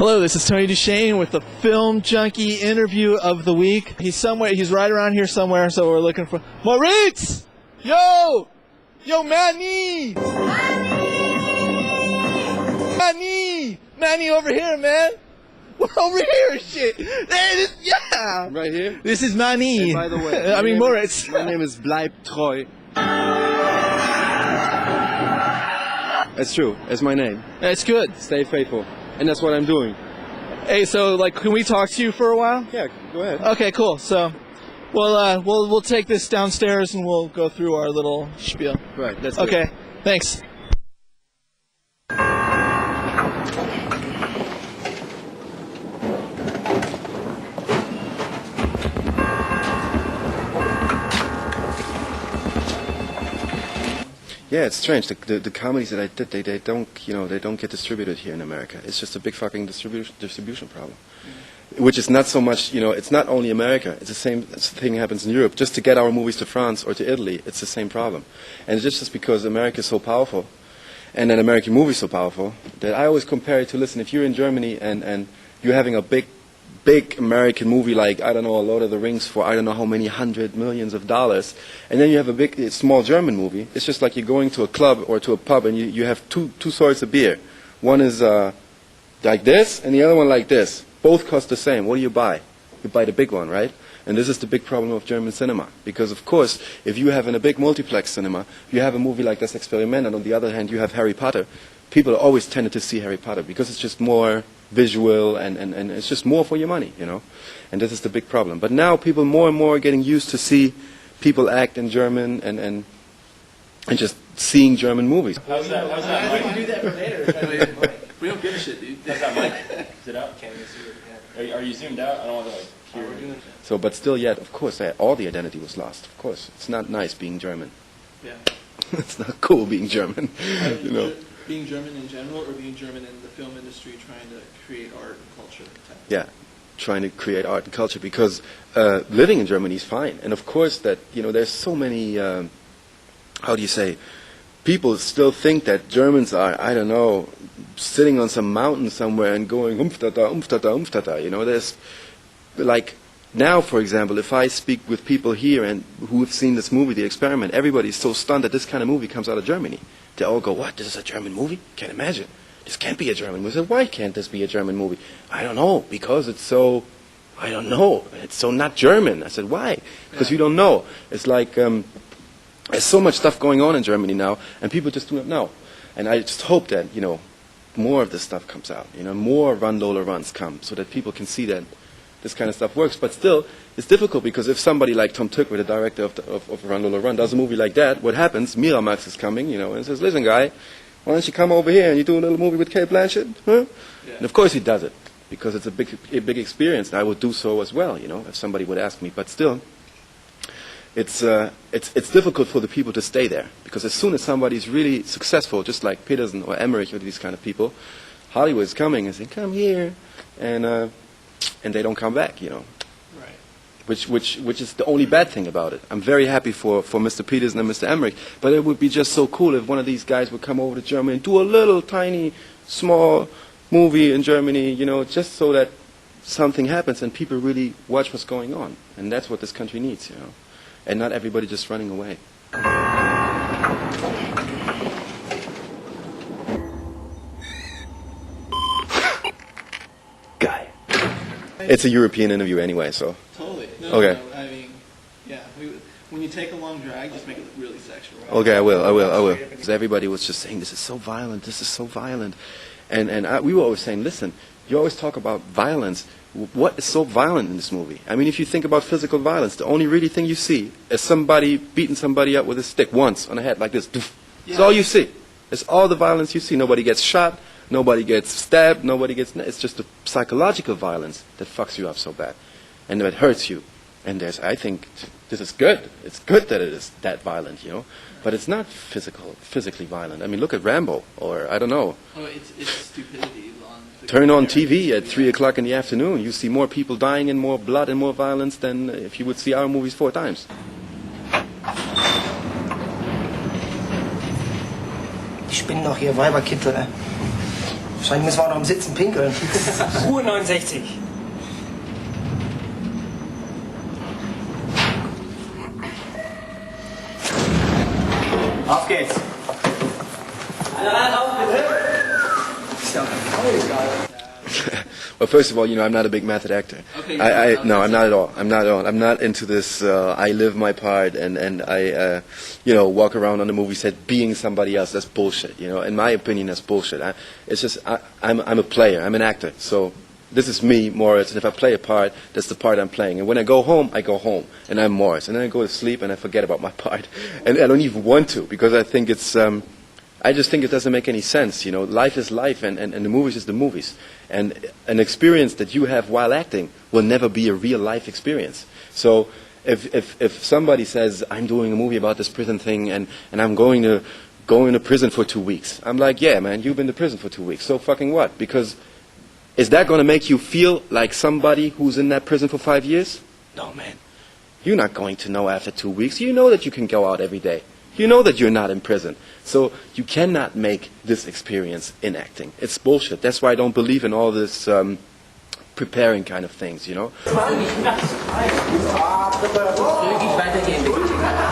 Hello, this is Tony DuShane with the Filmjunkie interview of the week. He's right around here somewhere, so we're looking for Moritz! Yo! Yo, Manny! Manny over here, man! We're over here, shit! Hey, yeah! Right here? This is Manny. And by the way, Moritz. My name is Bleibtreu. That's true. That's my name. That's good. Stay faithful. And that's what I'm doing. Hey, so, can we talk to you for a while? Yeah, go ahead. Okay, cool. So, we'll take this downstairs and we'll go through our little spiel. Right, that's okay. Good. Thanks. Yeah, it's strange. The comedies that I did, they don't get distributed here in America. It's just a big fucking distribution problem. Which is not so much, it's not only America. It's the same thing happens in Europe. Just to get our movies to France or to Italy, it's the same problem. And it's just because America is so powerful, and then American movies so powerful, that I always compare it to, listen, if you're in Germany and you're having a big American movie like, I don't know, Lord of the Rings for I don't know how many $100 million, and then you have a small German movie, it's just like you're going to a club or to a pub and you have two sorts of beer. One is like this and the other one like this. Both cost the same. What do you buy? You buy the big one, right? And this is the big problem of German cinema. Because, of course, if you have in a big multiplex cinema, you have a movie like Das Experiment, and on the other hand, you have Harry Potter. People always tended to see Harry Potter because it's just more visual and it's just more for your money, And this is the big problem. But now people more and more are getting used to see people act in German and just seeing German movies. How's that? We can do that for later. We don't give a shit, dude. How's that mic? Is it out? Can't even see it. Are you zoomed out? I don't want to hear. So, but still yet, of course, all the identity was lost. Of course. It's not nice being German. Yeah. It's not cool being German, Being German in general, or being German in the film industry trying to create art and culture? Yeah, trying to create art and culture, because living in Germany is fine. And of course that, there's so many, how do you say, people still think that Germans are, I don't know, sitting on some mountain somewhere and going umftata, umftata, umftata. There's, like, now, for example, if I speak with people here and who have seen this movie, The Experiment, everybody's so stunned that this kind of movie comes out of Germany. They all go, what, this is a German movie? Can't imagine. This can't be a German movie. I said, why can't this be a German movie? I don't know, because it's so, I don't know, it's so not German. I said, why? Because you don't know. It's like, there's so much stuff going on in Germany now, and people just do not know. And I just hope that, more of this stuff comes out. More Run Lola Runs come, so that people can see that this kind of stuff works. But still, it's difficult, because if somebody like Tom Tückwer, the director of Run Lola Run, does a movie like that, what happens? Miramax is coming, and says, listen, guy, why don't you come over here and you do a little movie with Kate Blanchett? Huh? Yeah. And of course he does it, because it's a big experience, and I would do so as well, if somebody would ask me. But still, it's difficult for the people to stay there, because as soon as somebody's really successful, just like Peterson or Emmerich or these kind of people, Hollywood is coming and saying, come here, and they don't come back, Right. Which is the only bad thing about it. I'm very happy for Mr. Peterson and Mr. Emmerich, but it would be just so cool if one of these guys would come over to Germany and do a little tiny, small movie in Germany, just so that something happens and people really watch what's going on. And that's what this country needs, And not everybody just running away. Guy. It's a European interview anyway, so. Totally. No, okay. No, I mean, yeah. When you take a long drag, just make it really sexual. Right? Okay, I will. Because everybody was just saying, this is so violent, And we were always saying, listen, you always talk about violence. What is so violent in this movie? I mean, if you think about physical violence, the only really thing you see is somebody beating somebody up with a stick once on the head like this. That's all you see. It's all the violence you see. Nobody gets shot. Nobody gets stabbed. It's just the psychological violence that fucks you up so bad. And that hurts you. And I think this is good. It's good that it is that violent, But it's not physically violent. I mean, look at Rambo, or I don't know. Oh, it's stupidity. Turn on TV at 3 o'clock in the afternoon. You see more people dying and more blood and more violence than if you would see our movies 4 times. Die spinnen doch hier Weiberkittel, ne? Wahrscheinlich müssen wir auch noch am Sitzen pinkeln. Ruhe 69. Auf geht's. Well, first of all, I'm not a big method actor. Okay. No, I'm not at all. I'm not at all. I'm not into this. I live my part, and I, walk around on the movie set being somebody else. That's bullshit. In my opinion, that's bullshit. I'm a player. I'm an actor. So this is me, Moritz, and if I play a part, that's the part I'm playing. And when I go home, and I'm Moritz. And then I go to sleep, and I forget about my part. And I don't even want to, because I think it's, I just think it doesn't make any sense. Life is life, and the movies is the movies. And an experience that you have while acting will never be a real life experience. So if somebody says, I'm doing a movie about this prison thing, and I'm going to prison for 2 weeks, I'm like, yeah, man, you've been to prison for 2 weeks. So fucking what? Because is that going to make you feel like somebody who's in that prison for 5 years? No, man. You're not going to know after 2 weeks. You know that you can go out every day. You know that you're not in prison. So you cannot make this experience in acting. It's bullshit. That's why I don't believe in all this preparing kind of things, Zügig weitergehen.